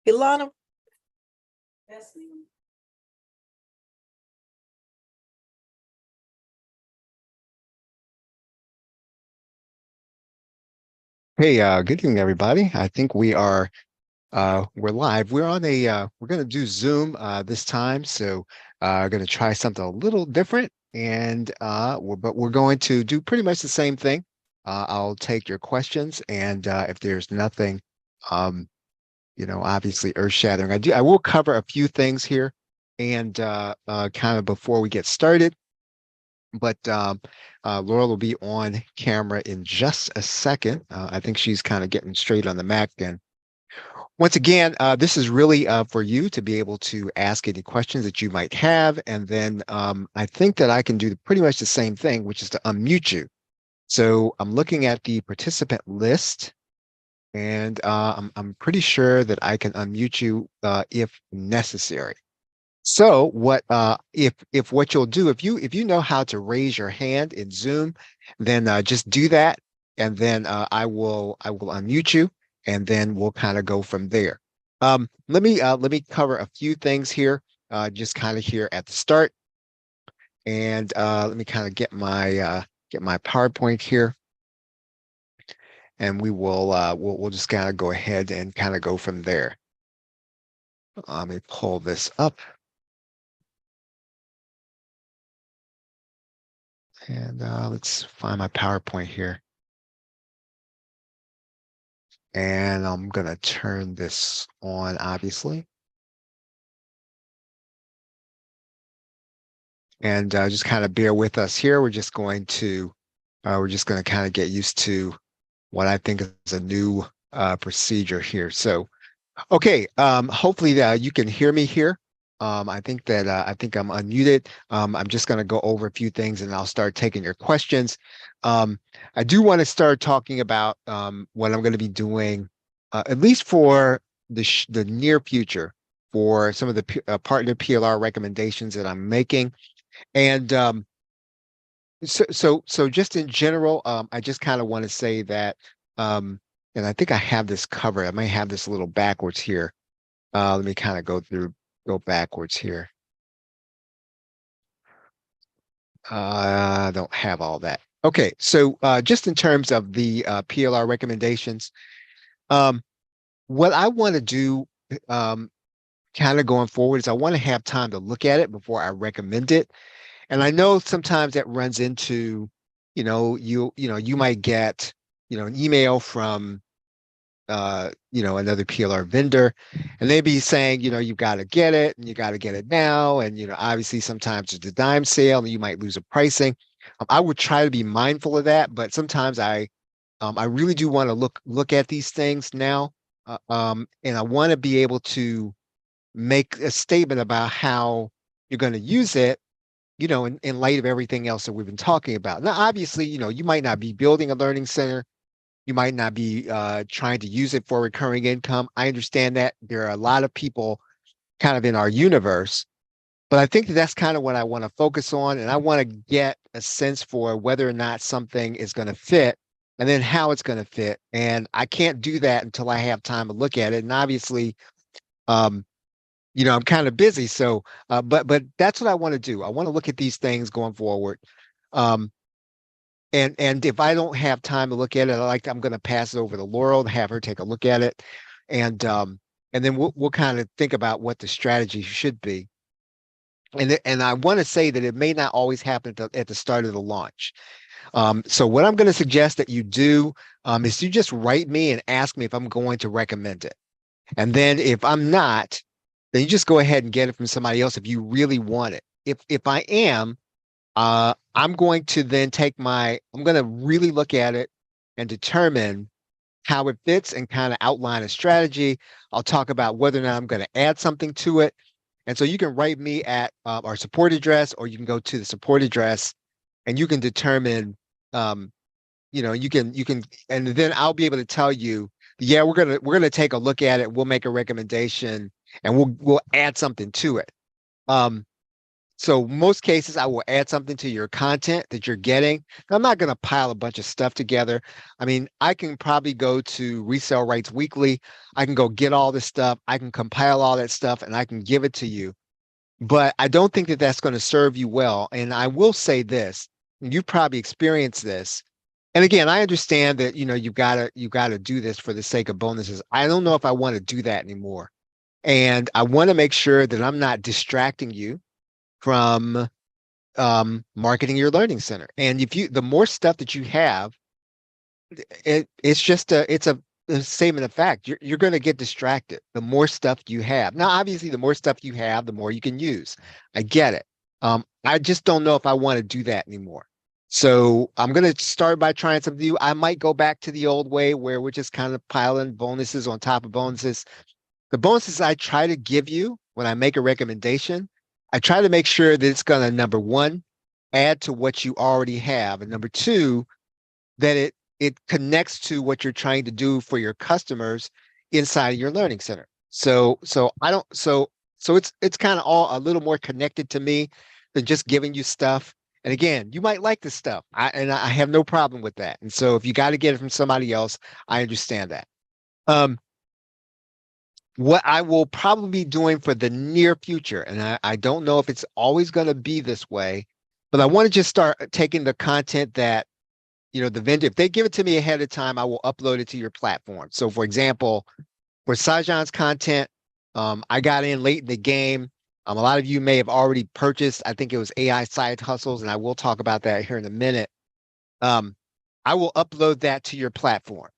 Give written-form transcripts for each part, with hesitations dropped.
Ilana. Yes, ma'am. Hey, good evening, everybody. I think we're live. We're gonna do Zoom this time, so gonna try something a little different, and but we're going to do pretty much the same thing. I'll take your questions, and if there's nothing, um, obviously earth-shattering, I will cover a few things here, and kind of before we get started. But Laura will be on camera in just a second. I think she's kind of getting straight on the Mac. And once again, this is really for you to be able to ask any questions that you might have. And then I think that I can do pretty much the same thing, which is to unmute you. So I'm looking at the participant list, and I'm pretty sure that I can unmute you if necessary. So if what you'll do, if you know how to raise your hand in Zoom, then just do that, and then I will unmute you, and then we'll kind of go from there. Let me cover a few things here, just kind of here at the start, and let me kind of get my PowerPoint here, and we'll just kind of go ahead and kind of go from there. Let me pull this up. And let's find my PowerPoint here. And I'm going to turn this on, obviously. And just kind of bear with us here. We're just going to kind of get used to what I think is a new procedure here. So, okay, hopefully you can hear me here. I think I'm unmuted. I'm just going to go over a few things, and I'll start taking your questions. I do want to start talking about what I'm going to be doing, at least for the near future, for some of the partner PLR recommendations that I'm making. And so just in general, I just kind of want to say that, and I think I have this covered. I may have this a little backwards here. Let me kind of go backwards here. I don't have all that. Okay, so just in terms of the PLR recommendations, what I want to do kind of going forward is I want to have time to look at it before I recommend it. And I know sometimes that runs into, you might get, an email from another PLR vendor, and they be saying, you got to get it and you got to get it now. And, obviously sometimes it's a dime sale and you might lose a pricing. I would try to be mindful of that, but sometimes I really do want to look at these things now. And I want to be able to make a statement about how you're going to use it, in light of everything else that we've been talking about. Now, obviously, you might not be building a learning center. You might not be trying to use it for recurring income. I understand that there are a lot of people kind of in our universe, but I think that's kind of what I want to focus on. And I want to get a sense for whether or not something is going to fit and then how it's going to fit. And I can't do that until I have time to look at it. And obviously, um, I'm kind of busy. So, but that's what I want to do. I want to look at these things going forward. Um, and if I don't have time to look at it, I'm going to pass it over to Laurel, have her take a look at it, and then we'll kind of think about what the strategy should be. And I want to say that it may not always happen at the start of the launch. So what I'm going to suggest that you do is you just write me and ask me if I'm going to recommend it. And then if I'm not, then you just go ahead and get it from somebody else if you really want it. If I am, I'm going to then I'm going to really look at it and determine how it fits and kind of outline a strategy. I'll talk about whether or not I'm going to add something to it. And so you can write me at our support address, or you can go to the support address and you can determine, and then I'll be able to tell you, yeah, we're gonna take a look at it. We'll make a recommendation and we'll add something to it. Um, So most cases, I will add something to your content that you're getting. I'm not going to pile a bunch of stuff together. I mean, I can probably go to Resale Rights Weekly. I can go get all this stuff. I can compile all that stuff and I can give it to you. But I don't think that that's going to serve you well. And I will say this, you've probably experienced this. And again, I understand that, you got to do this for the sake of bonuses. I don't know if I want to do that anymore. And I want to make sure that I'm not distracting you from marketing your learning center. And the more stuff that you have, it's a statement of fact. You're going to get distracted. The more stuff you have. Now, obviously, the more stuff you have, the more you can use. I get it. I just don't know if I want to do that anymore. So I'm going to start by trying something new. I might go back to the old way where we're just kind of piling bonuses on top of bonuses. The bonuses I try to give you when I make a recommendation, I try to make sure that it's going to, number one, add to what you already have, and number two, that it connects to what you're trying to do for your customers inside of your learning center. So it's kind of all a little more connected to me than just giving you stuff. And again, you might like this stuff, I have no problem with that. And so if you got to get it from somebody else, I understand that. Um, what I will probably be doing for the near future, and I don't know if it's always going to be this way, but I want to just start taking the content that, the vendor, if they give it to me ahead of time, I will upload it to your platform. So for example, for Sajan's content, I got in late in the game. A lot of you may have already purchased, I think it was AI Side Hustles, and I will talk about that here in a minute. um, I will upload that to your platform.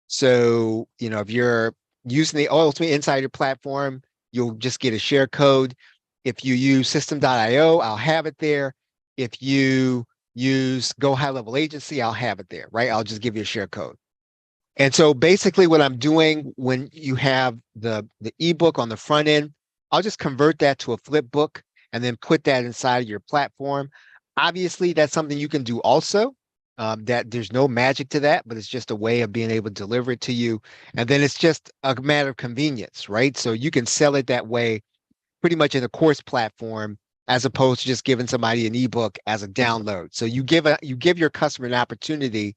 So, if you're using the Ultimate Insider platform, you'll just get a share code. If you use system.io, I'll have it there. If you use Go High Level Agency, I'll have it there, right? I'll just give you a share code. And so basically what I'm doing when you have the ebook on the front end, I'll just convert that to a flip book and then put that inside of your platform. Obviously, that's something you can do also. That there's no magic to that, but it's just a way of being able to deliver it to you. And then it's just a matter of convenience, right? So you can sell it that way pretty much in a course platform as opposed to just giving somebody an ebook as a download. So you give your customer an opportunity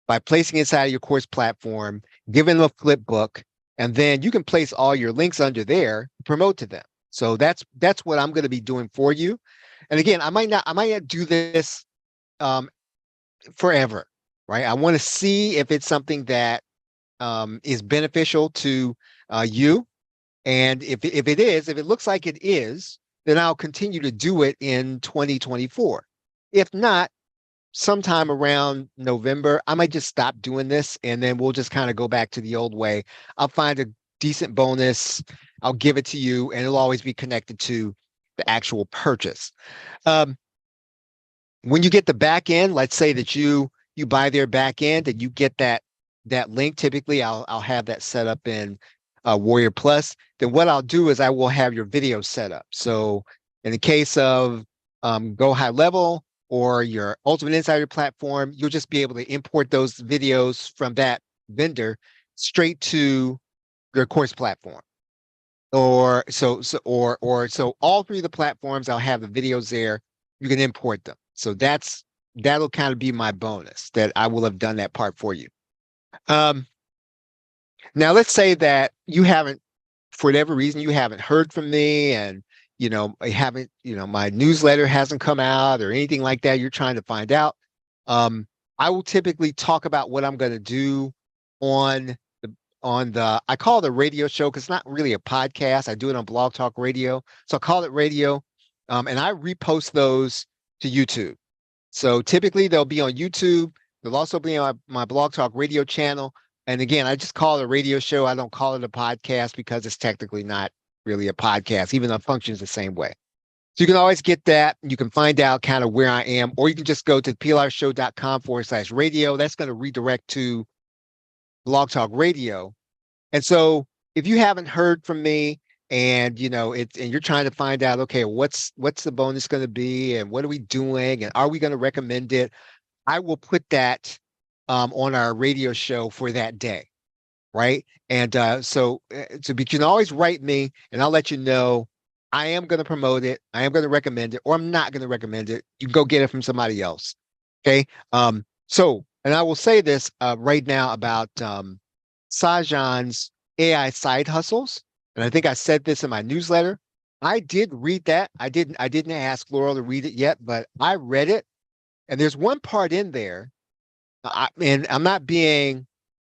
by placing inside of your course platform, giving them a flip book, and then you can place all your links under there, promote to them. So that's what I'm going to be doing for you. And again, I might not do this um, forever, right? I want to see if it's something that is beneficial to you. And if it is, if it looks like it is, then I'll continue to do it in 2024. If not, sometime around November, I might just stop doing this and then we'll just kind of go back to the old way. I'll find a decent bonus, I'll give it to you, and it'll always be connected to the actual purchase. Um, when you get the back end, let's say that you buy their back end and you get that link. Typically, I'll have that set up in Warrior Plus. Then what I'll do is I will have your video set up. So in the case of Go High Level or your Ultimate Insider platform, you'll just be able to import those videos from that vendor straight to your course platform. Or so all three of the platforms, I'll have the videos there. You can import them. So that'll kind of be my bonus, that I will have done that part for you. Um, Now let's say that you haven't, for whatever reason, you haven't heard from me, and I haven't, my newsletter hasn't come out or anything like that. You're trying to find out. I will typically talk about what I'm going to do on the I call it a radio show because it's not really a podcast. I do it on Blog Talk Radio. So I call it radio. And I repost those to YouTube. So typically they'll be on YouTube. They'll also be on my Blog Talk Radio channel. And again, I just call it a radio show. I don't call it a podcast because it's technically not really a podcast, even though it functions the same way. So you can always get that. You can find out kind of where I am, or you can just go to plrshow.com/radio. That's going to redirect to Blog Talk Radio. And so if you haven't heard from me and and you're trying to find out, okay, what's the bonus going to be and what are we doing and are we going to recommend it? I will put that on our radio show for that day. Right. And so you can always write me and I'll let you know I am going to promote it. I am going to recommend it, or I'm not going to recommend it. You can go get it from somebody else. Okay. So, and I will say this right now about Sajan's AI side hustles. And I think I said this in my newsletter. I did read that. I didn't ask Laurel to read it yet, but I read it. And there's one part in there, and I'm not being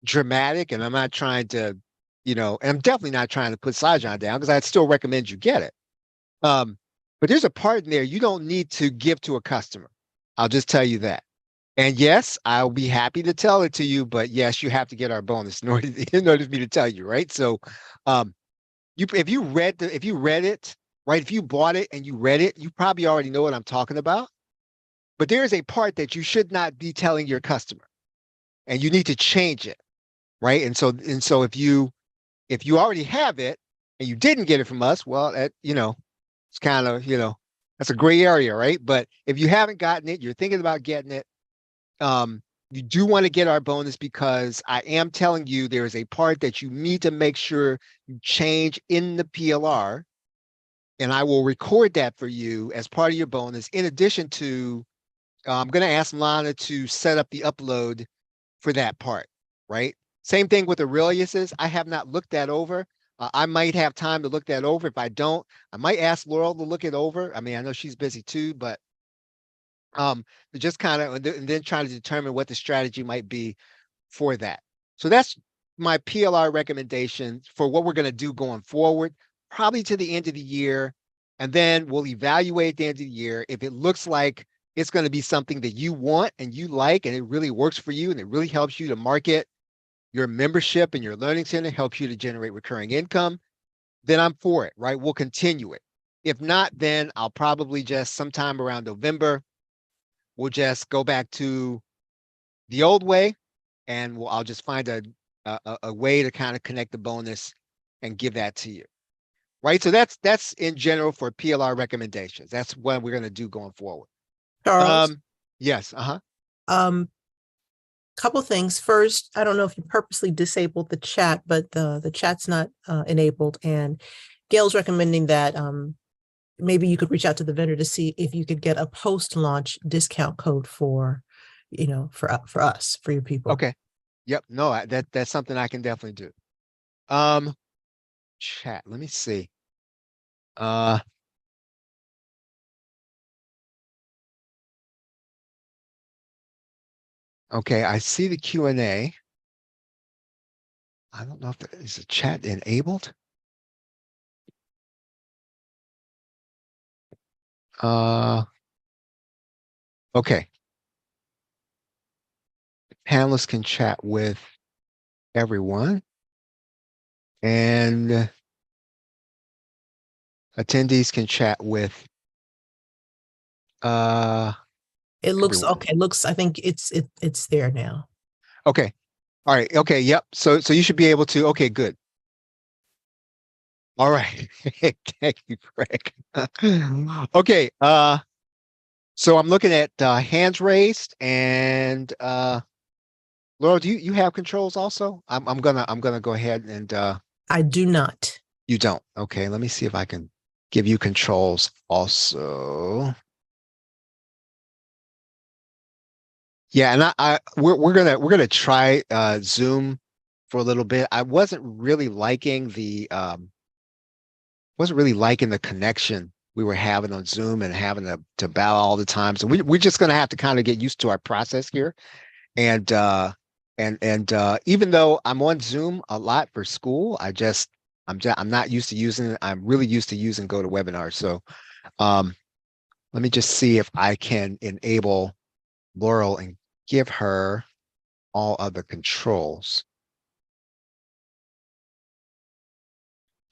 dramatic and I'm not trying to, and I'm definitely not trying to put Sajan down because I'd still recommend you get it. Um, but there's a part in there you don't need to give to a customer. I'll just tell you that. And yes, I'll be happy to tell it to you, but yes, you have to get our bonus in order, in order for me to tell you, right? So, um, if you read it, right? If you bought it and you read it, you probably already know what I'm talking about. But there is a part that you should not be telling your customer, and you need to change it, right? And so if you already have it and you didn't get it from us, well, it's kind of, that's a gray area, right? But if you haven't gotten it, you're thinking about getting it, um, you do want to get our bonus because I am telling you there is a part that you need to make sure you change in the PLR, and I will record that for you as part of your bonus. In addition to, I'm going to ask Lana to set up the upload for that part, right? Same thing with Aurelius's. I have not looked that over. I might have time to look that over. If I don't, I might ask Laurel to look it over. I mean, I know she's busy too, but um, just kind of, and then trying to determine what the strategy might be for that. So that's my PLR recommendation for what we're going to do going forward, probably to the end of the year. And then we'll evaluate at the end of the year. If it looks like it's going to be something that you want and you like, and it really works for you and it really helps you to market your membership and your learning center, helps you to generate recurring income, then I'm for it, right? We'll continue it. If not, then I'll probably just sometime around November, we'll just go back to the old way, and I'll just find a way to kind of connect the bonus and give that to you, right? So that's in general for PLR recommendations. That's what we're going to do going forward. Charles, Um, yes, uh-huh. um, couple things. First, I don't know if you purposely disabled the chat, but the chat's not enabled, and GAiL's recommending that maybe you could reach out to the vendor to see if you could get a post-launch discount code for, for us, for your people. Okay. Yep. No, that's something I can definitely do. Chat. Let me see. Uh, okay. I see the Q&A. I don't know if is the chat enabled. Okay. Panelists can chat with everyone, and attendees can chat with It looks everyone. okay. I think it's there now. Okay. All right. Okay. Yep. So you should be able to. Okay. Good. All right. Thank you, Greg. Okay. So I'm looking at hands raised, and Laura, do you have controls also? I'm gonna go ahead and I do not. you don't. Okay. Let me see if I can give you controls also. Yeah, and we're gonna try Zoom for a little bit. I wasn't really liking the connection we were having on Zoom and having to bow all the time. So we're just gonna have to kind of get used to our process here. And even though I'm on Zoom a lot for school, I'm not used to using it. I'm really used to using GoToWebinar. So um let me just see if I can enable Laurel and give her all other controls.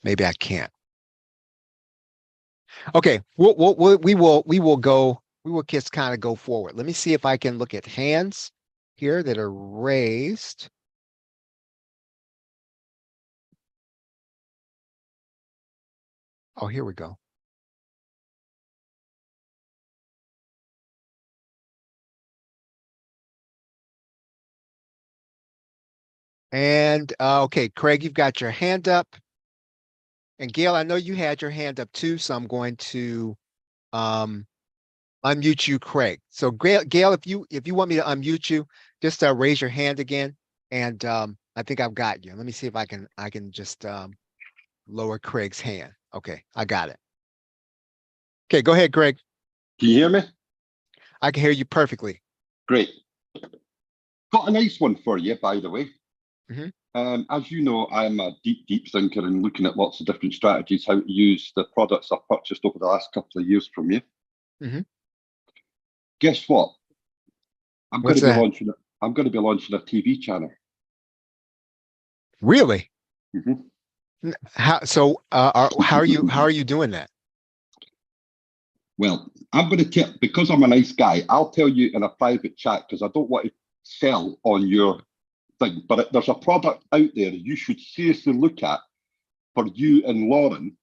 Maybe I can't. Okay, we will just kind of go forward. Let me see if I can look at hands here that are raised. Oh, here we go. And okay, Craig, you've got your hand up. And GAiL, I know you had your hand up too, so I'm going to um unmute you, Craig. So GAiL, if you want me to unmute you, just raise your hand again. And I think I've got you. Let me see if I can just lower Craig's hand. Okay, I got it. Okay, go ahead, Greg. Can you hear me? I can hear you perfectly. Great. Got a nice one for you, by the way. Mhm. As you know, I'm a deep thinker and looking at lots of different strategies, how to use the products I've purchased over the last couple of years from you. Mhm. Guess what? I'm going What's to be that? launching a TV channel. Really? Mhm. How so? How are you doing that? Well, I'm going to tell, because I'm a nice guy, I'll tell you in a private chat because I don't want to sell on your thing. But there's a product out there you should seriously look at for you and Lauren,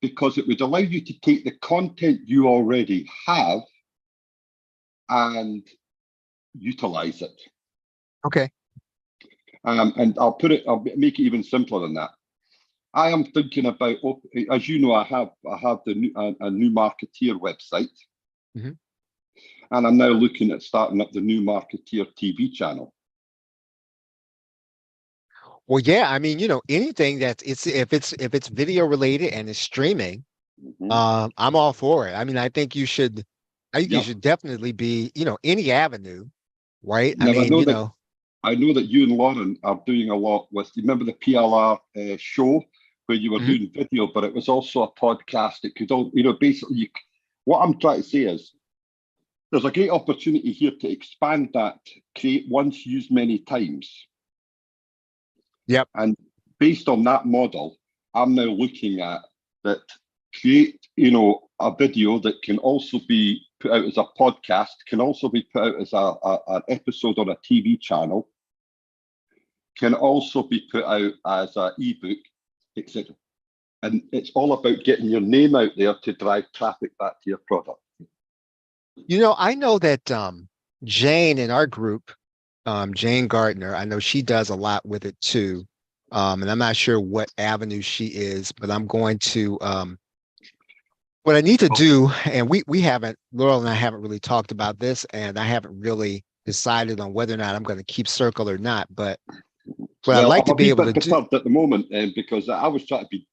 because it would allow you to take the content you already have and utilize it. Okay. And I'll make it even simpler than that. I am thinking about, as you know, I have a new marketeer website, Mhm. and I'm now looking at starting up the new marketeer TV channel. Well, yeah. I mean, anything that's if it's video related and it's streaming, I'm all for it. I mean, I think you should. I think you Yep. should definitely be, any avenue, right? I Now mean, I know that you and Lauren are doing a lot with. You remember the PLR show where you were Mhm. doing video, but it was also a podcast. It could all, basically. What I'm trying to say is, there's a great opportunity here to expand that, create once used many times, Yep. and based on that model, I'm now looking at that create, a video that can also be put out as a podcast, can also be put out as an episode on a TV channel, can also be put out as an ebook, etc. And it's all about getting your name out there to drive traffic back to your product. I know that Jane in our group, Jane Gardner, I know she does a lot with it too. And I'm not sure what avenue she is, but I'm going to what I need to do, and we haven't, Laurel and I haven't really talked about this, and I haven't really decided on whether or not I'm going to keep Circle or not. But what I'd Well, like I'm to a be wee able to bit do, perturbed at the moment because I was trying to be,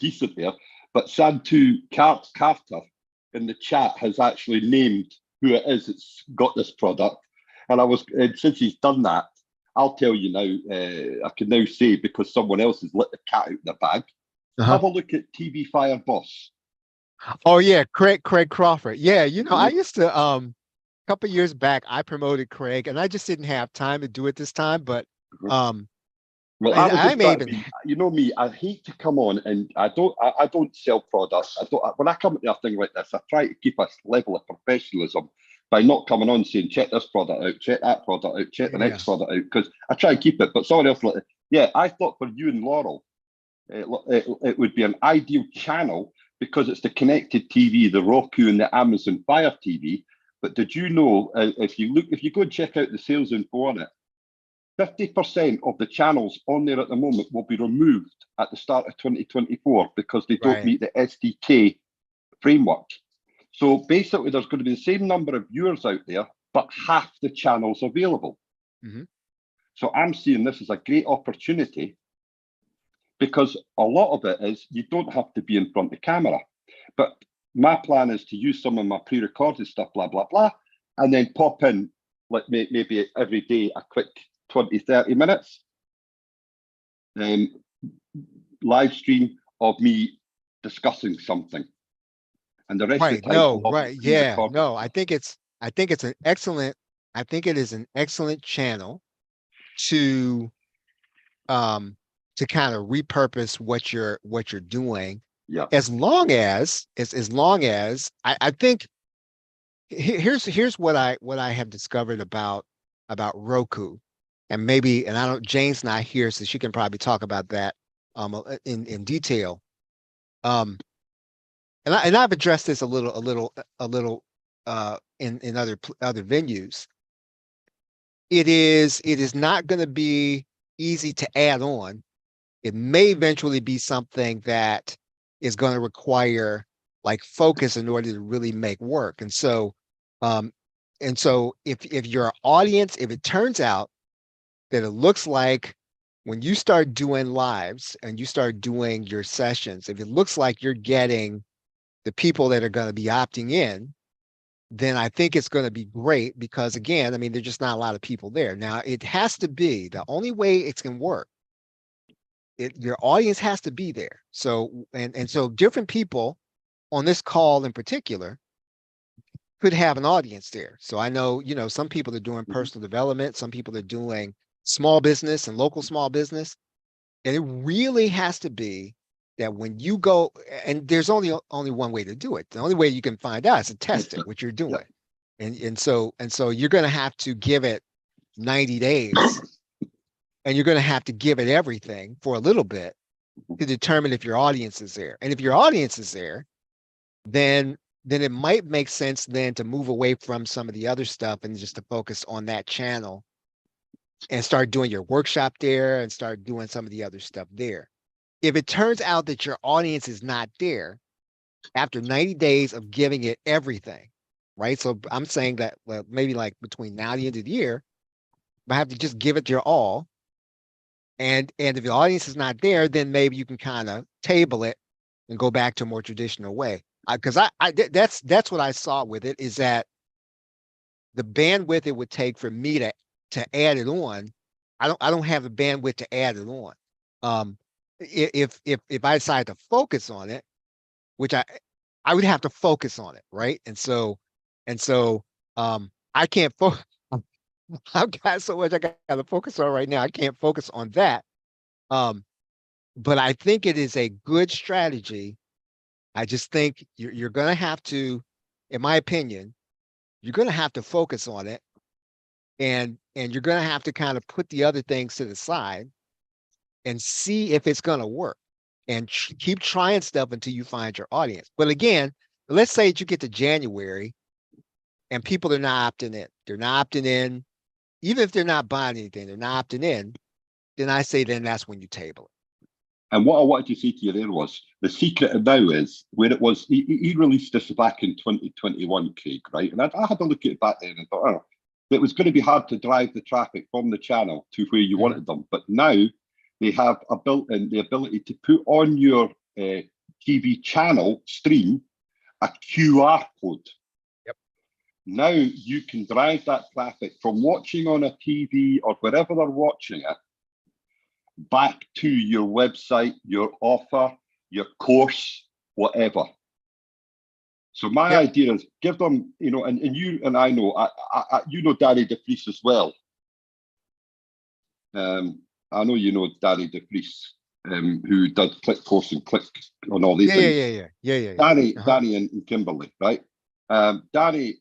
decent there. But Santu Carter in the chat has actually named who it is that's got this product, and since he's done that, I'll tell you now. I can now say, because someone else has let the cat out of the bag. uh-huh. Have a look at TV Fire Boss. Oh yeah, Craig Crawford. Yeah, I Mhm. used to a couple years back I promoted Craig and I just didn't have time to do it this time, but um Well, I and was I just may trying to even be, me, I hate to come on and I don't sell products. When I come into a thing like this, I try to keep a level of professionalism by not coming on saying, check this product out, check that product out, check the yeah. next product out, because I try and keep it. But someone else, yeah, I thought for you and Laurel, it would be an ideal channel because it's the connected TV, the Roku and the Amazon Fire TV. But did you know, if you go and check out the sales info on it, 50% of the channels on there at the moment will be removed at the start of 2024 because they don't Right. meet the SDK framework. So basically, there's going to be the same number of viewers out there, but half the channels available. Mhm. So I'm seeing this as a great opportunity because a lot of it is you don't have to be in front of the camera. But my plan is to use some of my pre-recorded stuff, blah, blah, blah, and then pop in, like maybe every day, a quick 20, 30 minutes live stream of me discussing something. And the rest of Right. the time No, will all be right. Yeah. pre-recorded No, stuff. I think it's an excellent I think it is an excellent channel to um to kind of repurpose what you're doing Yeah. as long as long as I think here's what I have discovered about Roku, and maybe and I don't Jane's not here, so she can probably talk about that in detail. Um, and I've addressed this a little in other venues. It is not going to be easy to add on It may eventually be something that is going to require like focus in order to really make work. Um, and so if your audience, if it turns out that it looks like when you start doing lives and you start doing your sessions, if it looks like you're getting the people that are going to be opting in, then I think it's going to be great because again, I mean, there's just not a lot of people there. Now it has to be the only way it can work. Your audience has to be there. So, and so different people on this call in particular could have an audience there. So I know, you know, some people are doing personal development, some people are doing small business and local small business. And it really has to be that when you go, and there's only one way to do it. The only way you can find out is to test it, what you're doing. And so you're going to have to give it 90 days and you're going to have to give it everything for a little bit to determine if your audience is there. And if your audience is there, then it might make sense then to move away from some of the other stuff and just to focus on that channel and start doing your workshop there and start doing some of the other stuff there. If it turns out that your audience is not there after 90 days of giving it everything, right? So I'm saying that maybe like between now and the end of the year, I have to just give it your all. And if the audience is not there, then maybe you can kind of table it and go back to a more traditional way. Because that's what I saw with it is that the bandwidth it would take for me to add it on, I don't have the bandwidth to add it on. If I decide to focus on it, which I would have to focus on it, right? And so I can't focus. I've got so much I got to focus on right now. I can't focus on that. But I think it is a good strategy. I just think you're going to have to, in my opinion, you're going to have to focus on it, and you're going to have to kind of put the other things to the side and see if it's going to work, and keep trying stuff until you find your audience. But again, let's say that you get to January and people are not opting in. They're not opting in, even if they're not buying anything. They're not opting in. Then I say then that's when you table it. And what I wanted to say to you there was the secret now is where it was. He released this back in 2021, Craig, right? And I had a look at it back then and thought, oh, it was going to be hard to drive the traffic from the channel to where you wanted them. But now they have built-in the ability to put on your TV channel stream a QR code. Yep. Now you can drive that traffic from watching on a TV or wherever they're watching it back to your website, your offer, your course, whatever. So my idea is give them, you know, and you and I know, you know Danny DeFries as well. I know you know Danny DeFries, who did Click Course and Click on all these things. Yeah. Danny and Kimberly, right? Danny,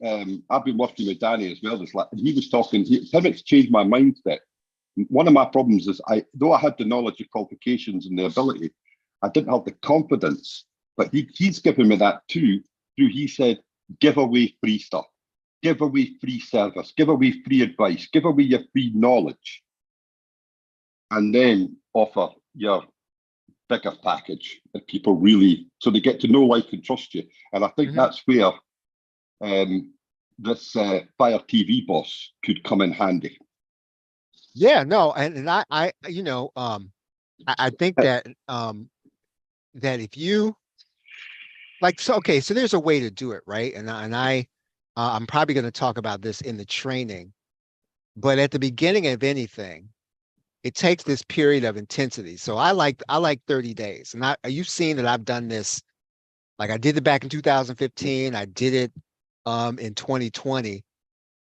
I've been working with Danny as well. He was talking. It's changed my mindset. One of my problems is though I had the knowledge of qualifications and the ability, I didn't have the confidence. But he's given me that too. He said, give away free stuff, give away free service, give away free advice, give away your free knowledge, and then offer your bigger package that people really, so they get to know, like, and trust you. And I think that's where this Fire TV boss could come in handy. Yeah, no, and I you know, I think that that if you like, so okay, so there's a way to do it, right? And I'm probably going to talk about this in the training, but at the beginning of anything, it takes this period of intensity. So I like 30 days, and you've seen that I've done this. Like I did it back in 2015. I did it in 2020,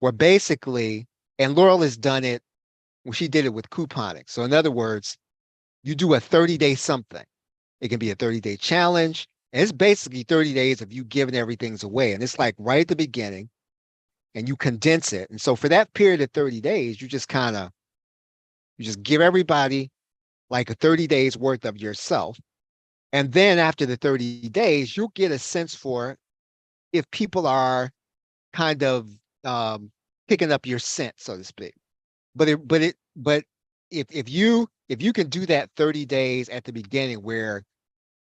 where basically, and Laurel has done it. Well, she did it with couponing. So in other words, you do a 30-day something. It can be a 30-day challenge. And it's basically 30 days of you giving everything's away. And it's like right at the beginning, and you condense it. And so for that period of 30 days, you just give everybody like a 30 days worth of yourself. And then after the 30 days, you'll get a sense for if people are kind of picking up your scent, so to speak. But if you can do that 30 days at the beginning where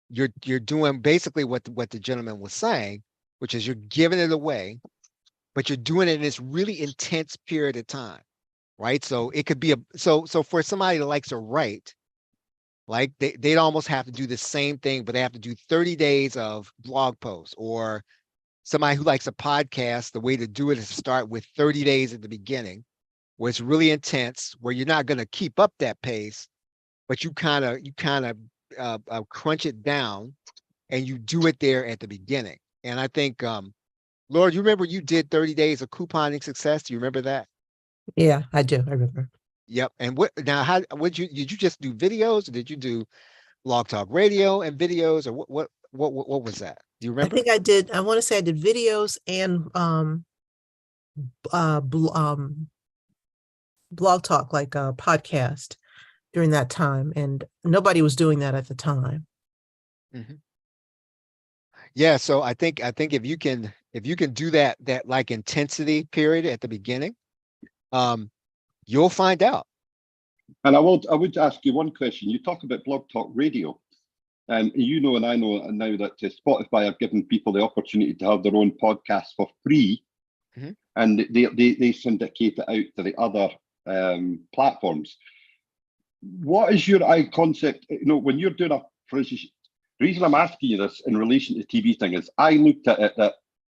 you're doing basically what the gentleman was saying, which is you're giving it away, but you're doing it in this really intense period of time, right? So it could be so for somebody that likes to write, like they'd almost have to do the same thing, but they have to do 30 days of blog posts. Or somebody who likes a podcast, the way to do it is to start with 30 days at the beginning, where it's really intense, where you're not going to keep up that pace, but you kind of crunch it down and you do it there at the beginning. And I think, Laura, you remember you did 30 days of couponing success? Do you remember that? Yeah, I do. I remember. Yep. And what now? How would you did you just do videos, or did you do Blog Talk Radio and videos, or what was that? Do you I remember? think I did. I want to say I did videos and uh bl blog talk, like a podcast during that time, and nobody was doing that at the time. Mhm. Yeah. So I think if you can do that like intensity period at the beginning, um, you'll find out. And I would ask you one question. You talk about Blog Talk Radio, and you know, and I know now that Spotify have given people the opportunity to have their own podcast for free, Mhm. and they syndicate it out to the other platforms. What is your eye concept? You know, when you're doing for instance, the reason I'm asking you this in relation to the TV thing is I looked at it that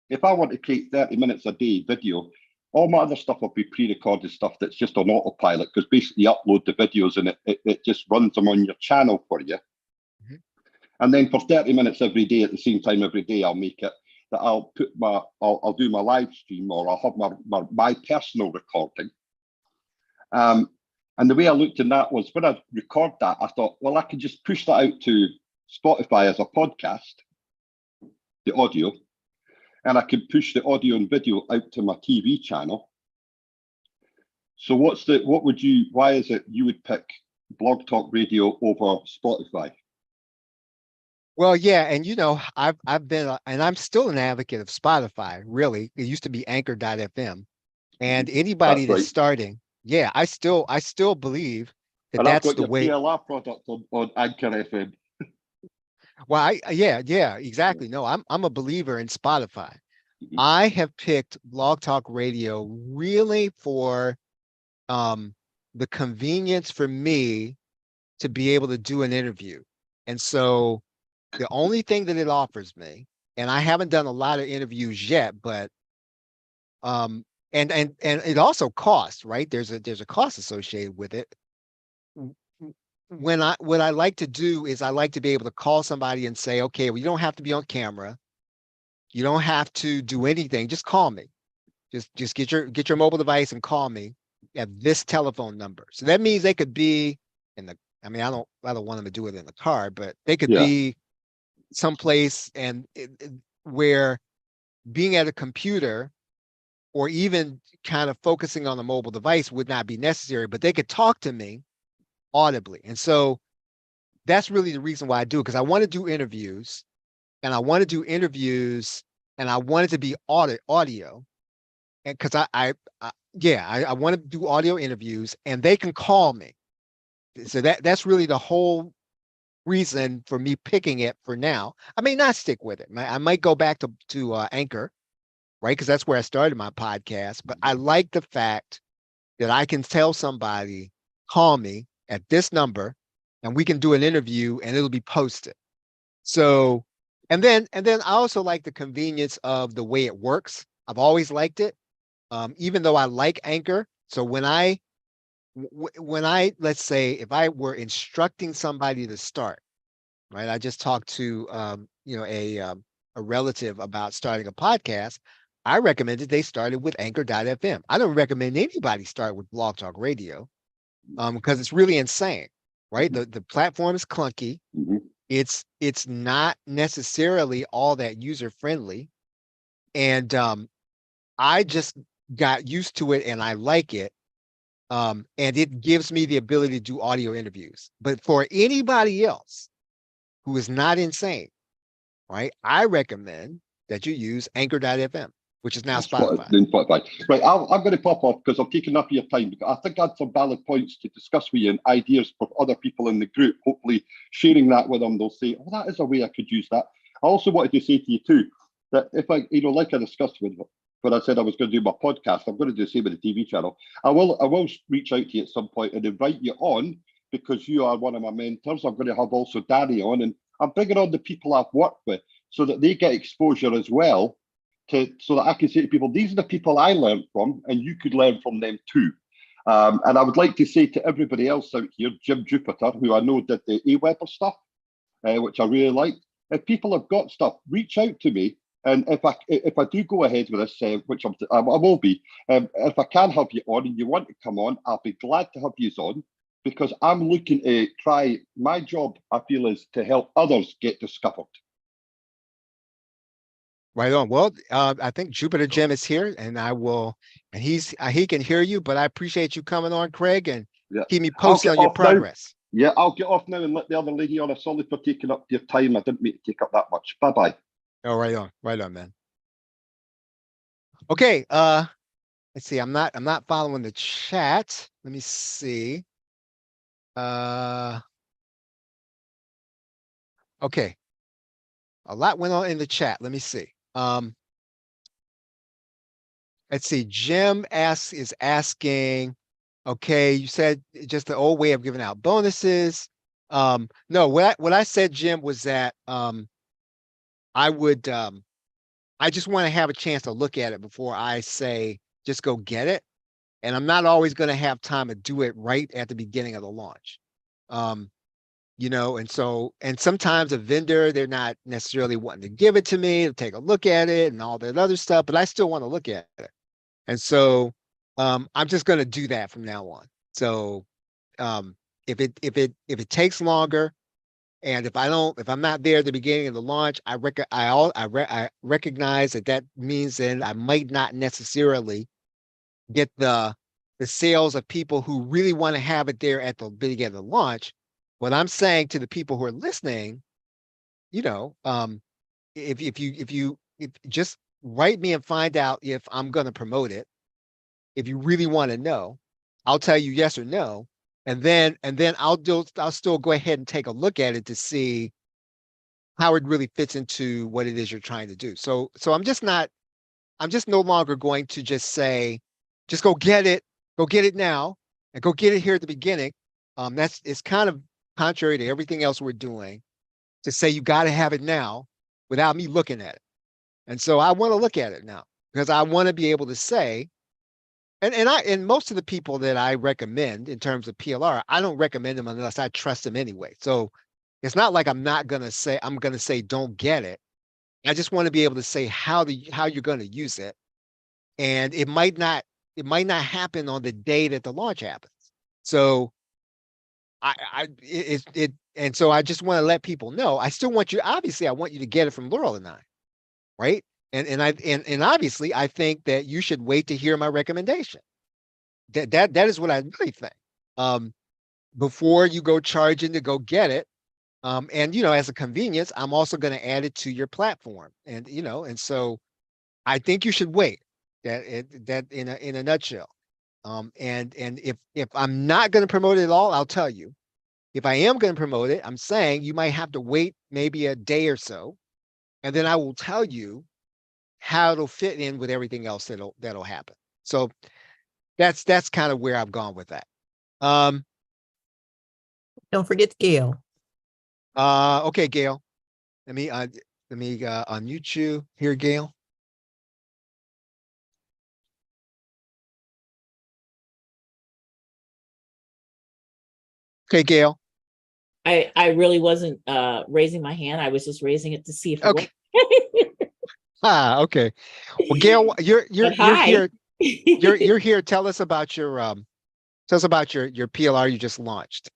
if I want to create 30 minutes a day video, all my other stuff will be pre-recorded stuff that's just on autopilot, because basically you upload the videos and it just runs them on your channel for you. Mhm. And then for 30 minutes every day at the same time every day, I'll make it that I'll do my live stream, or I'll have my personal recording. And the way I looked in that was when I record that, I thought, well, I could just push that out to Spotify as a podcast, the audio, and I could push the audio and video out to my TV channel. So why is it you would pick Blog Talk Radio over Spotify? Well, yeah, and I've been and I'm still an advocate of Spotify, really. It used to be Anchor.fm. And anybody That's that's right. starting, yeah, I still believe that And I've that's got the your way. PLR product on Anchor FM. Well, yeah, exactly. No, I'm a believer in Spotify. Mhm. I have picked Blog Talk Radio really for um the convenience for me to be able to do an interview. And so the only thing that it offers me, and I haven't done a lot of interviews yet, but and it also costs, right? There's a cost associated with it. What I like to do is I like to be able to call somebody and say, okay, well, you don't have to be on camera. You don't have to do anything. Just call me. Just get your mobile device and call me at this telephone number. So that means they could be in the, I mean, I don't want them to do it in the car, but they could Yeah. be someplace where being at a computer or even kind of focusing on the mobile device would not be necessary, but they could talk to me audibly. And so that's really the reason why I do it, because I want to do interviews and I want to do interviews and I want it to be audio. And because I want to do audio interviews and they can call me. So that's really the whole reason for me picking it for now. I may not stick with it. I might go back to Anchor, right? Because that's where I started my podcast. But I like the fact that I can tell somebody, call me at this number, and we can do an interview, and it'll be posted. So, and then I also like the convenience of the way it works. I've always liked it, even though I like Anchor. So when I let's say if I were instructing somebody to start, right? I just talked to a relative about starting a podcast. I recommended they started with Anchor.fm. I don't recommend anybody start with Blog Talk Radio because it's really insane, right? The platform is clunky. Mhm. It's not necessarily all that user friendly, and I just got used to it and I like it. And it gives me the ability to do audio interviews. But for anybody else who is not insane, right? I recommend that you use Anchor.fm. which is now That's what Spotify. then Spotify. Right, I'm going to pop off because I've taken up your time. Because I think I had some valid points to discuss with you and ideas for other people in the group. Hopefully, sharing that with them, they'll say, "Oh, that is a way I could use that." I also wanted to say to you too that if I, like I discussed with when I said I was going to do my podcast, I'm going to do the same with the TV channel. I will reach out to you at some point and invite you on because you are one of my mentors. I'm going to have also Danny on, and I'm bringing on the people I've worked with so that they get exposure as well. So that I can say to people, these are the people I learned from, and you could learn from them too. And I would like to say to everybody else out here, Jim Jupiter, who I know did the Aweber stuff, which I really liked. If people have got stuff, reach out to me. And if I do go ahead with this, which I will be, if I can have you on and you want to come on, I'll be glad to have you on because I'm looking to try. My job, I feel, is to help others get discovered. Right on. Well, I think Jupiter Jim is here, and he can hear you. But I appreciate you coming on, Craig, and keep me posted on your progress. Now. Yeah, I'll get off now and let the other lady on. Sorry for taking up your time. I didn't mean to take up that much. Bye bye. Oh, right on, man. Okay. Let's see. I'm not following the chat. Let me see. Okay. A lot went on in the chat. Let me see. Let's see. Jim is asking, okay, you said just the old way of giving out bonuses. No, what I said, Jim, was that I just want to have a chance to look at it before I say just go get it. And I'm not always going to have time to do it right at the beginning of the launch. And sometimes a vendor, they're not necessarily wanting to give it to me to take a look at it and all that other stuff, but I still want to look at it. And so I'm just going to do that from now on. So if it takes longer, and if I'm not there at the beginning of the launch, I recognize that means that I might not necessarily get the sales of people who really want to have it there at the beginning of the launch. What I'm saying to the people who are listening, if just write me and find out if I'm going to promote it. If you really want to know, I'll tell you yes or no. And then I'll still go ahead and take a look at it to see how it really fits into what it is you're trying to do. So I'm just no longer going to just say, just go get it now and go get it here at the beginning. It's kind of contrary to everything else we're doing to say you got to have it now without me looking at it. And so I want to look at it now because I want to be able to say, and most of the people that I recommend in terms of PLR, I don't recommend them unless I trust them anyway. So it's not like I'm going to say don't get it. I just want to be able to say how you're going to use it. And it might not happen on the day that the launch happens. So and so I just want to let people know. I still want you, obviously I want you to get it from Laurel and I, right? And obviously I think that you should wait to hear my recommendation. That is what I really think. Before you go charging to go get it. And as a convenience, I'm also going to add it to your platform. And so I think you should wait. That in a nutshell. And if I'm not going to promote it at all, I'll tell you. If I am going to promote it, I'm saying you might have to wait maybe a day or so, and then I will tell you how it'll fit in with everything else that'll happen. So that's kind of where I've gone with that. Don't forget GAiL. Okay, GAiL. Let me unmute you here, GAiL. Okay, GAiL. I really wasn't raising my hand. I was just raising it to see if it Okay. worked. Okay. Well, GAiL, you're here. You're here. Tell us about your PLR you just launched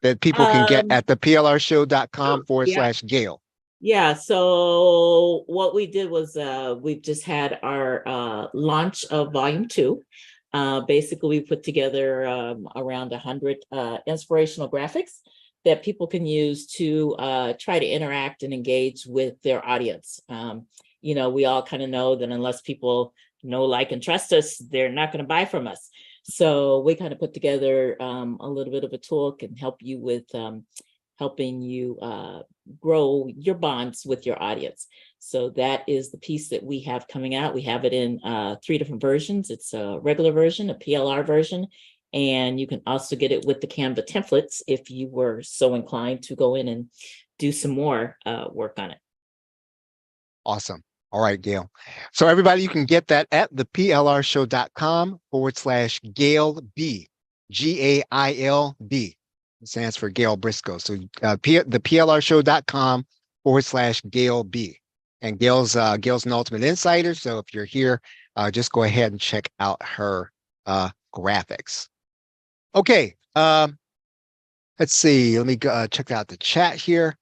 that people can get at the plrshow.com/GAiL. Yeah, so what we did was we've just had our launch of volume 2. Basically, we put together around 100 inspirational graphics that people can use to try to interact and engage with their audience. we all kind of know that unless people know, like, and trust us, they're not going to buy from us. So we kind of put together a little bit of a tool can help you with helping you grow your bonds with your audience. So that is the piece that we have coming out. We have it in 3 different versions. It's a regular version, a PLR version, and you can also get it with the Canva templates if you were so inclined to go in and do some more work on it. Awesome. All right, GAiL. So everybody, you can get that at theplrshow.com/GAiL B, GAILB. It stands for GAiL Briscoe. So theplrshow.com/GAiL B. And GAiL's an ultimate insider. So if you're here, just go ahead and check out her graphics. Okay. Let's see. Let me go, check out the chat here.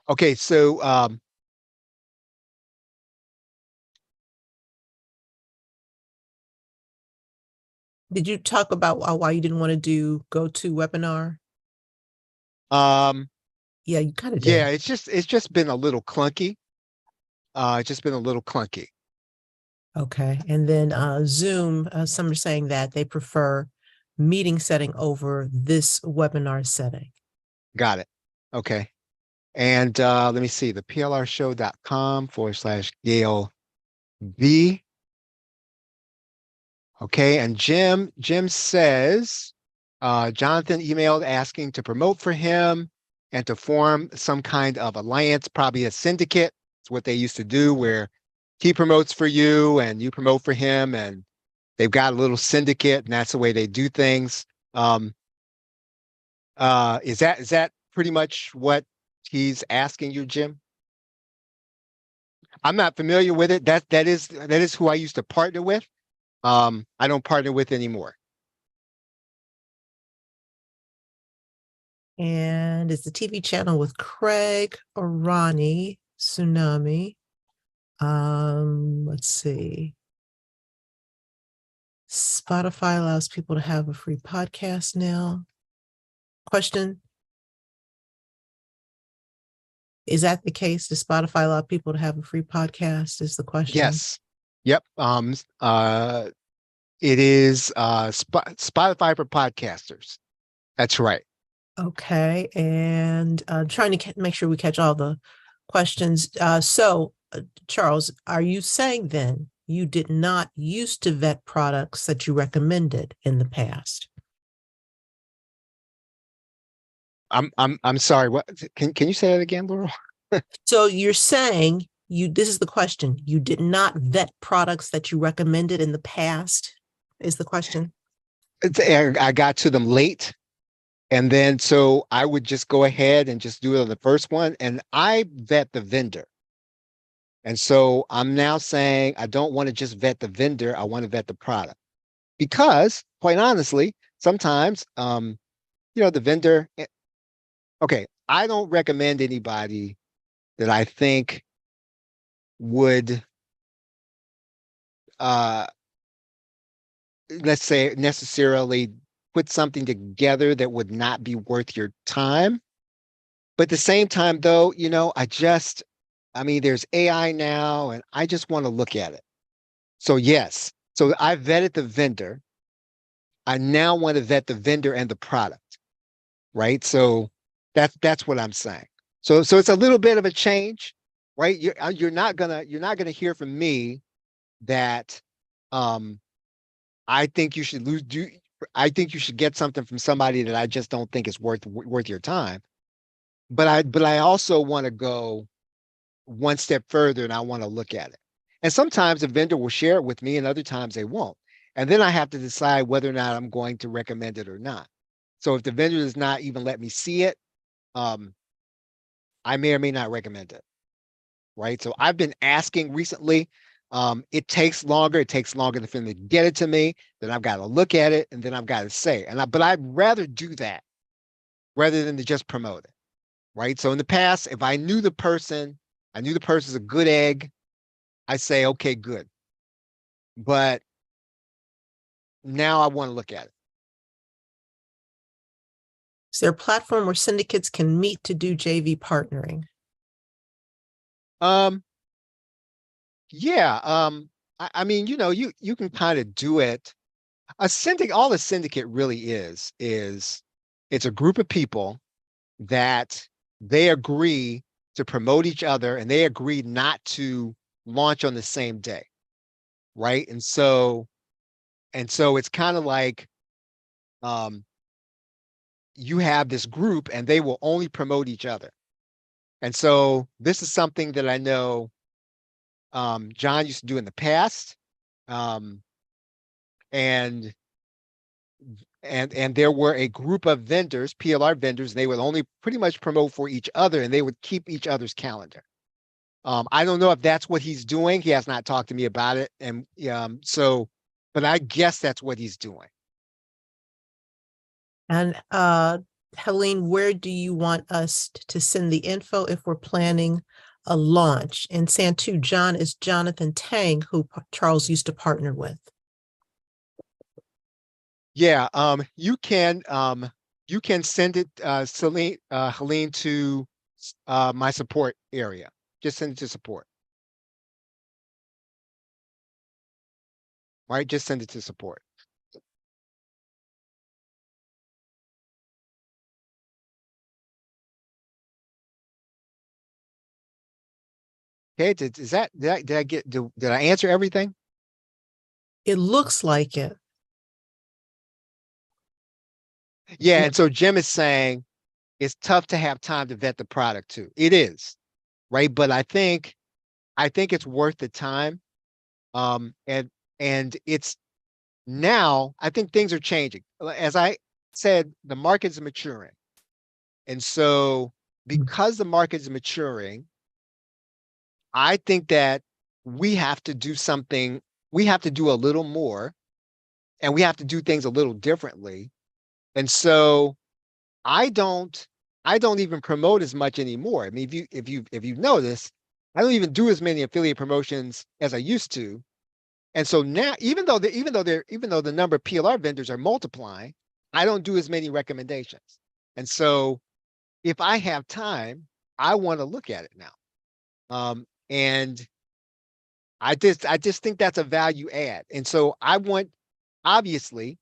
Okay, so Did you talk about why you didn't want to do GoToWebinar? Yeah, you kind of did. yeah, it's just been a little clunky. It's just been a little clunky. Okay. And then Zoom, some are saying that they prefer meeting setting over this webinar setting. Got it. Okay. And let me see, the plrshow.com/GAiL B. Okay, and Jim says Jonathan emailed asking to promote for him and to form some kind of alliance, probably a syndicate. It's what they used to do, where he promotes for you and you promote for him, and they've got a little syndicate, and that's the way they do things. Is that pretty much what he's asking you, Jim? I'm not familiar with it. That is who I used to partner with. I don't partner with anymore. And it's the TV channel with Craig Arani, Tsunami. Let's see. Spotify allows people to have a free podcast now. Question: is that the case? Does Spotify allow people to have a free podcast? Is the question. Yes. Yep. It is Spotify for podcasters. That's right. Okay. And trying to make sure we catch all the questions. So, Charles, are you saying then you did not used to vet products that you recommended in the past? I'm sorry. What can you say that again, Laurel? So you're saying this is the question. You did not vet products that you recommended in the past, is the question. I got to them late. And then so I would just go ahead and just do it on the first one. And I vet the vendor. And so I'm now saying I don't want to just vet the vendor. I want to vet the product. Because quite honestly, sometimes the vendor, okay, I don't recommend anybody that I think would let's say necessarily put something together that would not be worth your time. But at the same time, though, there's AI now, and I just want to look at it. So yes, so I vetted the vendor. I now want to vet the vendor and the product, right? So that's what I'm saying. So it's a little bit of a change, right? You're not gonna hear from me that I think you should I think you should get something from somebody that I just don't think is worth your time. But I also want to go one step further, and I want to look at it. And sometimes a vendor will share it with me, and other times they won't. And then I have to decide whether or not I'm going to recommend it or not. So if the vendor does not even let me see it, I may or may not recommend it. Right. So I've been asking recently. It takes longer. It takes longer for them to get it to me. Then I've got to look at it, and then I've got to say. But I'd rather do that rather than to just promote it. Right. So in the past, if I knew the person's a good egg, I say, okay, good. But now I want to look at it. Is there a platform where syndicates can meet to do JV partnering? Yeah. I mean, you can kind of do it. A syndicate, all a syndicate really is it's a group of people that they agree to promote each other and they agree not to launch on the same day. Right. And so it's kind of like um you have this group and they will only promote each other. And so this is something that I know John used to do in the past. Um, and and there were a group of vendors, PLR vendors, they would only pretty much promote for each other and they would keep each other's calendar. I don't know if that's what he's doing. He has not talked to me about it. And but I guess that's what he's doing. And Helene, where do you want us to send the info if we're planning a launch? And Santu, John is Jonathan Tang, who Charles used to partner with. Yeah, you can send it, Helene, to my support area. Just send it to support. Right? Just send it to support. Okay, did I answer everything? It looks like it. Yeah, and so Jim is saying it's tough to have time to vet the product too. It is, right? But I think it's worth the time. And it's now I think things are changing. As I said, the market is maturing. And so because the market is maturing, I think that we have to do something, we have to do a little more and we have to do things a little differently. And so I don't I don't even promote as much anymore. I mean, if you notice, I don't even do as many affiliate promotions as I used to. And so now, even though the number of PLR vendors are multiplying, I don't do as many recommendations. And so if I have time, I want to look at it now. And I just think that's a value add. And so obviously,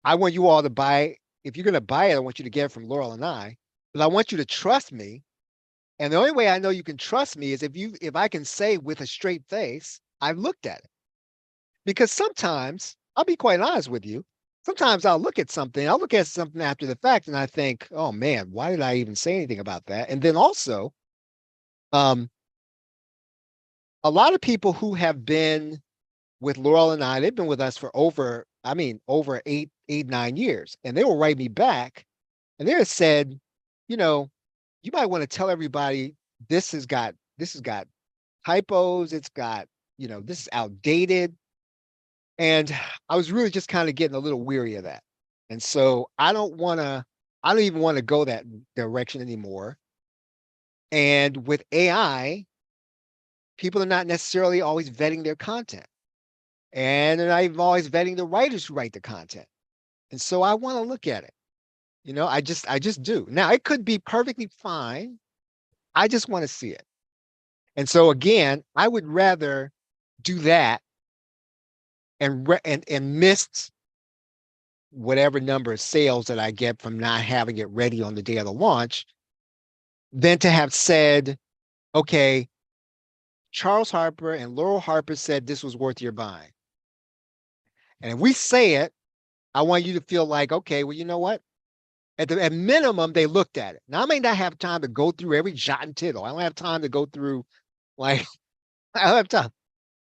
I want you all to buy. If you're going to buy it, I want you to get it from Laurel and I, but I want you to trust me. And the only way I know you can trust me is if I can say with a straight face, I've looked at it. Because sometimes, I'll be quite honest with you, sometimes I'll look at something after the fact and I think, oh man, why did I even say anything about that? And then also, um, a lot of people who have been with Laurel and I, they've been with us for over 9 years. And they will write me back and they have said, you know, you might want to tell everybody this has got typos, it's got, this is outdated. And I was really just kind of getting a little weary of that. And so I don't even want to go that direction anymore. And with AI, people are not necessarily always vetting their content. And they're not even always vetting the writers who write the content. And so I want to look at it. I just do. Now it could be perfectly fine. I just want to see it. And so again, I would rather do that and miss whatever number of sales that I get from not having it ready on the day of the launch than to have said, okay, Charles Harper and Laurel Harper said this was worth your buying. And if we say it, I want you to feel like, okay, well, you know what? At minimum, they looked at it. Now, I may not have time to go through every jot and tittle. I don't have time to go through, like, I don't have time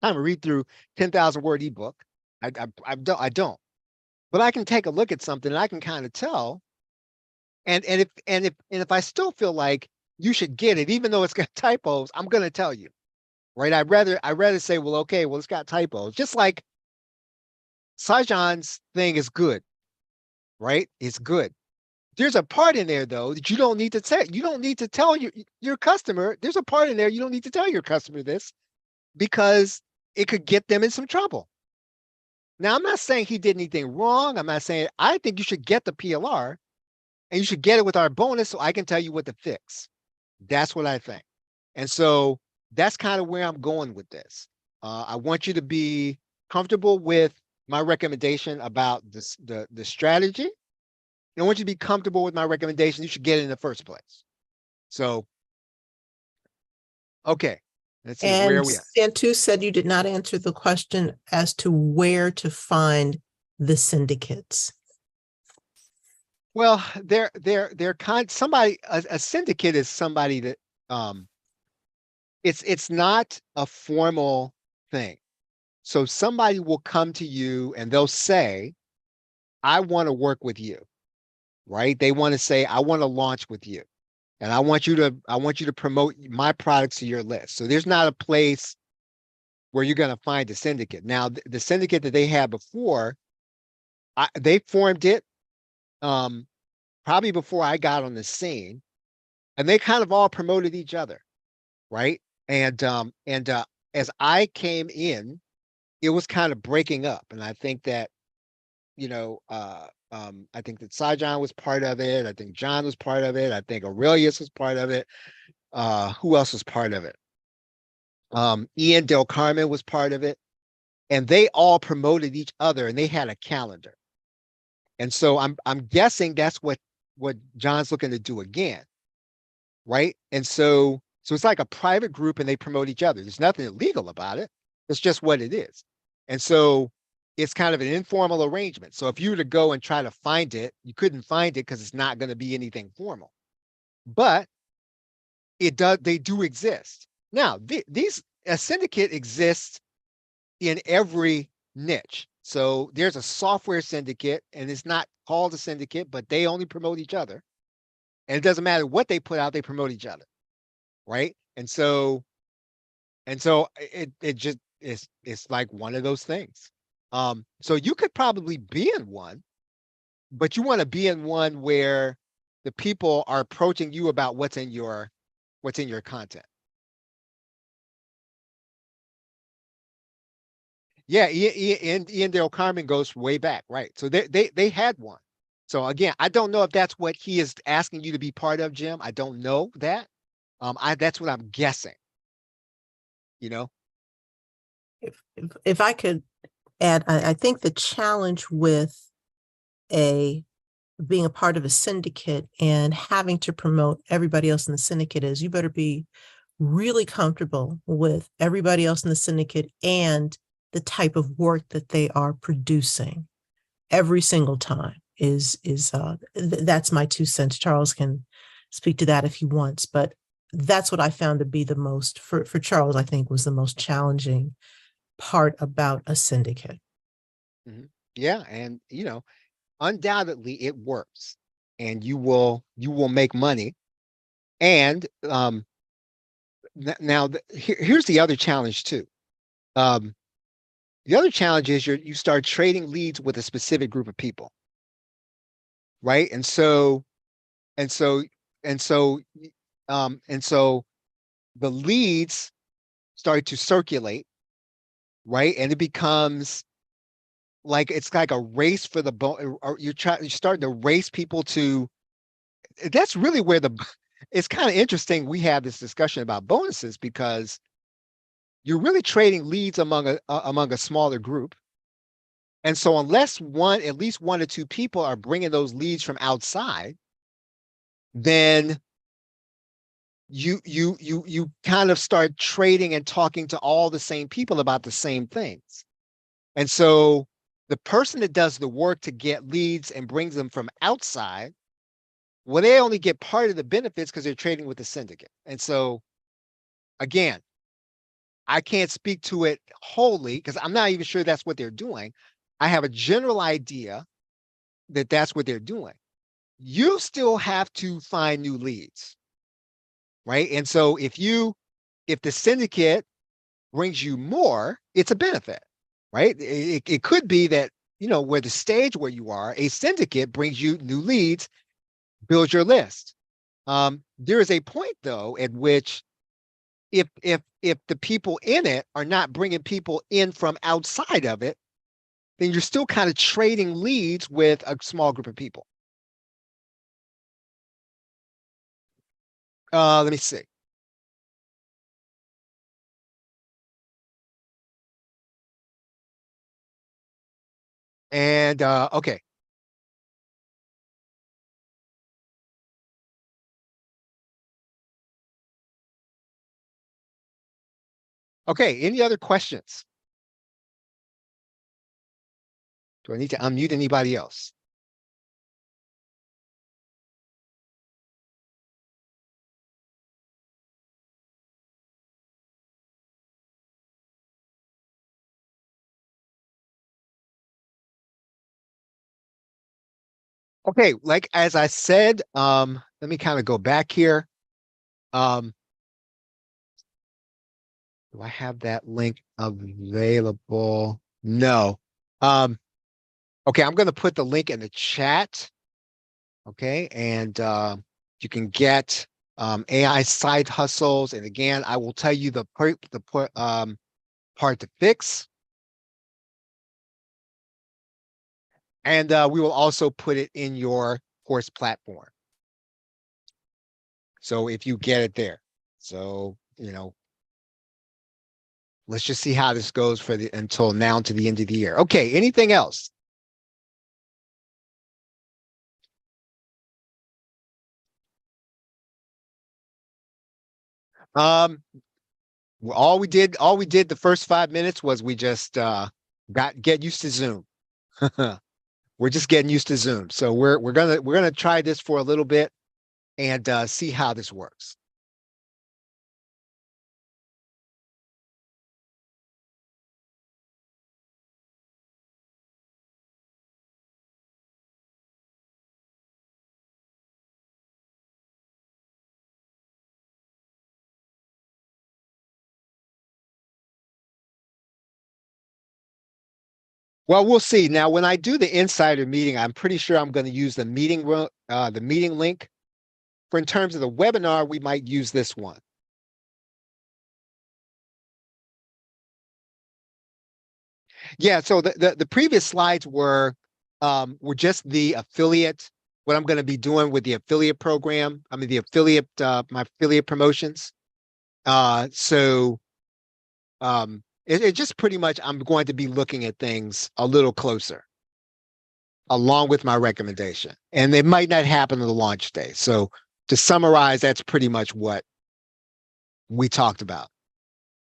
to read through 10,000 word ebook. I don't. But I can take a look at something and I can kind of tell. And if I still feel like you should get it, even though it's got typos, I'm going to tell you, right? I'd rather say, well, okay, well, it's got typos. Just like Sajan's thing is good, right? It's good. There's a part in there though that you don't need to say. You don't need to tell your customer. There's a part in there you don't need to tell your customer this because it could get them in some trouble. Now, I'm not saying he did anything wrong. I'm not saying I think you should get the PLR and you should get it with our bonus so I can tell you what to fix. That's what I think. And so that's kind of where I'm going with this. I want you to be comfortable with my recommendation about this, the strategy. And I want you to be comfortable with my recommendation. You should get it in the first place. So, okay, let's see, where And are we at? Santu said you did not answer the question as to where to find the syndicates. Well, they're somebody, a syndicate is somebody that, it's not a formal thing. So somebody will come to you and they'll say, I want to work with you, right? They want to say, I want to launch with you. And I want you to promote my products to your list. So there's not a place where you're going to find a syndicate. Now, the syndicate that they had before, they formed it probably before I got on the scene, and they kind of all promoted each other, right? And as I came in, it was kind of breaking up, and I think that I think that Sajan was part of it. I think John was part of it. I think Aurelius was part of it. Who else was part of it? Ian Del Carmen was part of it, and they all promoted each other, and they had a calendar. And so I'm guessing that's what John's looking to do again, right? And so it's like a private group, and they promote each other. There's nothing illegal about it. It's just what it is. And so it's kind of an informal arrangement. So if you were to go and try to find it, you couldn't find it because it's not going to be anything formal. But they do exist. Now, a syndicate exists in every niche. So there's a software syndicate, and it's not called a syndicate, but they only promote each other. And it doesn't matter what they put out, they promote each other. Right. And so it just it's like one of those things. So you could probably be in one, but you want to be in one where the people are approaching you about what's in your content. Yeah, Ian Del Carmen goes way back, right? So they had one. So again, I don't know if that's what he is asking you to be part of, Jim. I don't know that. That's what I'm guessing. You know. If I could add, I think the challenge with being a part of a syndicate and having to promote everybody else in the syndicate is you better be really comfortable with everybody else in the syndicate and the type of work that they are producing every single time that's my 2 cents. Charles can speak to that if he wants, but that's what I found to be the most for Charles, I think, was the most challenging part about a syndicate. Mm-hmm. Yeah, and undoubtedly it works, and you will make money. And now here's the other challenge too. The other challenge is you start trading leads with a specific group of people, right? And so and so and so and so the leads start to circulate, right? And it becomes like it's like a race for the bone, or you're starting to race people to. That's really where it's kind of interesting. We have this discussion about bonuses because you're really trading leads among a smaller group. And so unless at least 1 or 2 people are bringing those leads from outside, then you kind of start trading and talking to all the same people about the same things. And so the person that does the work to get leads and brings them from outside, well, they only get part of the benefits because they're trading with the syndicate. And so again, I can't speak to it wholly because I'm not even sure that's what they're doing. I have a general idea that that's what they're doing. You still have to find new leads, right? And so if the syndicate brings you more, it's a benefit, right? It could be that, where the stage where you are, a syndicate brings you new leads, build your list. There is a point though at which if the people in it are not bringing people in from outside of it, then you're still kind of trading leads with a small group of people. Let me see. And okay. Okay, any other questions? Do I need to unmute anybody else? Okay, like as I said, let me kind of go back here. Do I have that link available? No. Okay, I'm going to put the link in the chat. Okay, and you can get AI side hustles. And again, I will tell you the part to fix. And we will also put it in your course platform. So if you get it there. So, let's just see how this goes until now to the end of the year. Okay, anything else? All we did the first 5 minutes was we just get used to Zoom. We're just getting used to Zoom. So we're gonna try this for a little bit and see how this works. Well, we'll see. Now, when I do the insider meeting, I'm pretty sure I'm going to use the meeting link. For in terms of the webinar, we might use this one. Yeah, so the previous slides were just the affiliate, what I'm going to be doing with the affiliate program. I mean, my affiliate promotions. It just pretty much, I'm going to be looking at things a little closer along with my recommendation. And it might not happen on the launch day. So to summarize, that's pretty much what we talked about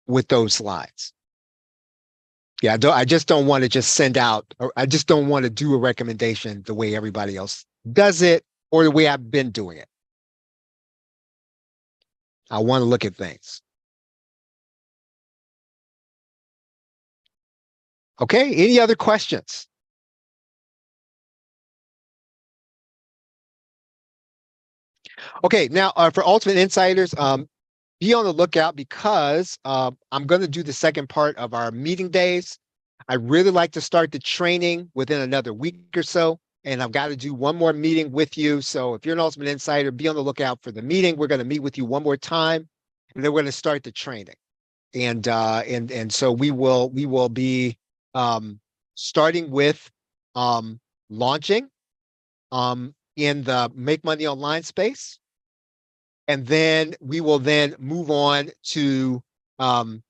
with those slides. Yeah, I just don't want to just send out, or I just don't want to do a recommendation the way everybody else does it or the way I've been doing it. I want to look at things. Okay, any other questions? Okay, now for Ultimate Insiders, be on the lookout because I'm going to do the second part of our meeting days. I really like to start the training within another week or so, and I've got to do one more meeting with you. So if you're an Ultimate Insider, be on the lookout for the meeting. We're going to meet with you one more time, and then we're going to start the training. And so we will be starting with launching in the Make Money Online space. And then we will then move on to the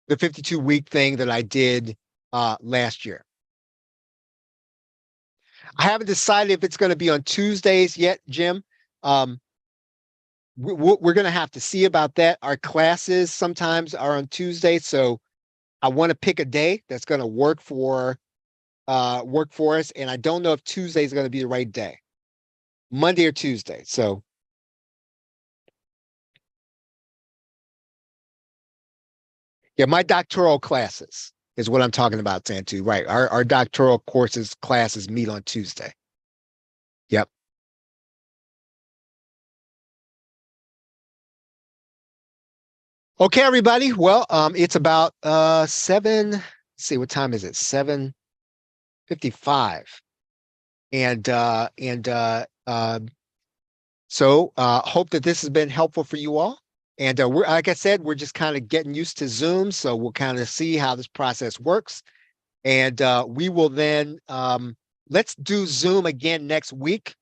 52-week thing that I did last year. I haven't decided if it's going to be on Tuesdays yet, Jim. We're going to have to see about that. Our classes sometimes are on Tuesday, so I want to pick a day that's going to work for us. And I don't know if Tuesday is going to be the right day, Monday or Tuesday. So. Yeah, my doctoral classes is what I'm talking about, Santu. Right. Our doctoral classes meet on Tuesday. Yep. Okay, everybody. Well, it's about 7. Let's see, what time is it? 7:55. So hope that this has been helpful for you all. And we're, like I said, we're just kind of getting used to Zoom, so we'll kind of see how this process works. And we will then let's do Zoom again next week.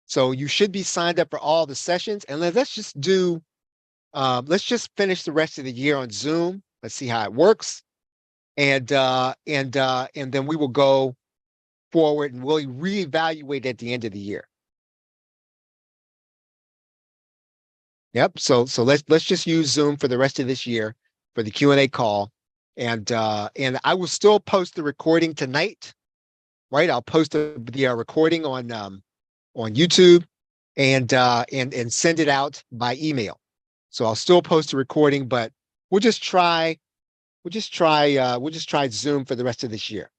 So you should be signed up for all the sessions, and let's just finish the rest of the year on Zoom. Let's see how it works, and then we will go forward, and we'll reevaluate at the end of the year. Yep. So let's just use Zoom for the rest of this year for the Q&A call. And I will still post the recording tonight, right? I'll post the recording on YouTube and send it out by email. So I'll still post a recording, but we'll just try Zoom for the rest of this year.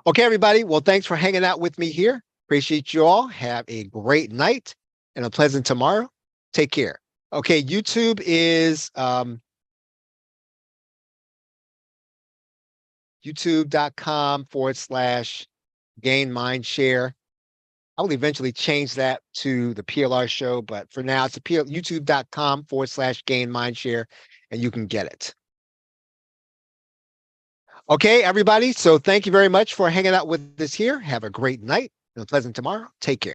Okay, everybody. Well, thanks for hanging out with me here. Appreciate you all. Have a great night and a pleasant tomorrow. Take care. Okay, YouTube is youtube.com/gain mind share. I will eventually change that to the PLR show, but for now it's youtube.com/gain mind share, and you can get it. Okay, everybody. So thank you very much for hanging out with us here. Have a great night and a pleasant tomorrow. Take care.